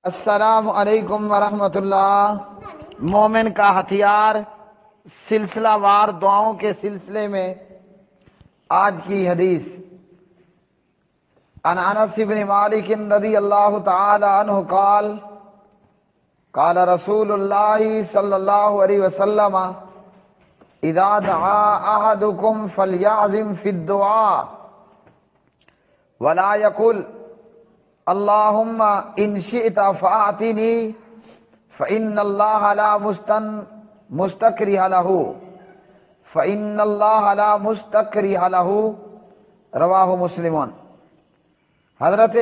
السلام علیکم ورحمۃ اللہ۔ مومن کا ہتھیار سلسلہ وار دعاؤں کے سلسلے میں آج کی حدیث عن انس بن مالک رضی اللہ تعالی عنہ قال قال رسول اللہ صلی اللہ علیہ وسلم اذا دعا احدکم فلیعظم فی الدعاء ولا یقل اللہم ان شئت فآتنی فإن اللہ لا مستکرہ لہ فإن اللہ لا مستکرہ لہ رواہ مسلمون۔ حضرت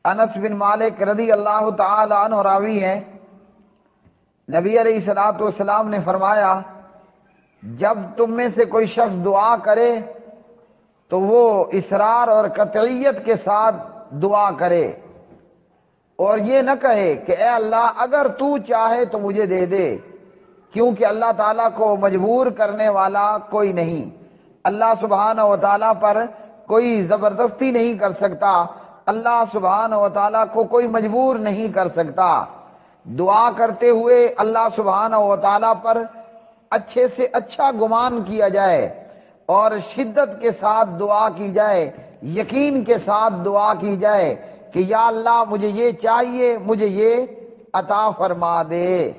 انس بن مالک رضی اللہ تعالی عنہ راوی ہیں، نبی علیہ الصلوۃ والسلام نے فرمایا جب تم میں سے کوئی شخص دعا کرے تو وہ اصرار اور قطعیت کے ساتھ دعا کرے اور یہ نہ کہے کہ اے اللہ اگر تو چاہے تو مجھے دے دے، کیونکہ اللہ تعالیٰ کو مجبور کرنے والا کوئی نہیں۔ اللہ سبحانہ و تعالیٰ پر کوئی زبردستی نہیں کر سکتا، اللہ سبحانہ و تعالیٰ کو کوئی مجبور نہیں کر سکتا۔ دعا کرتے ہوئے اللہ سبحانہ و تعالیٰ پر اچھے سے اچھا گمان کیا جائے اور شدت کے ساتھ دعا کی جائے، یقین کے ساتھ دعا کی جائے کہ یا اللہ مجھے یہ چاہیے، مجھے یہ عطا فرما دے۔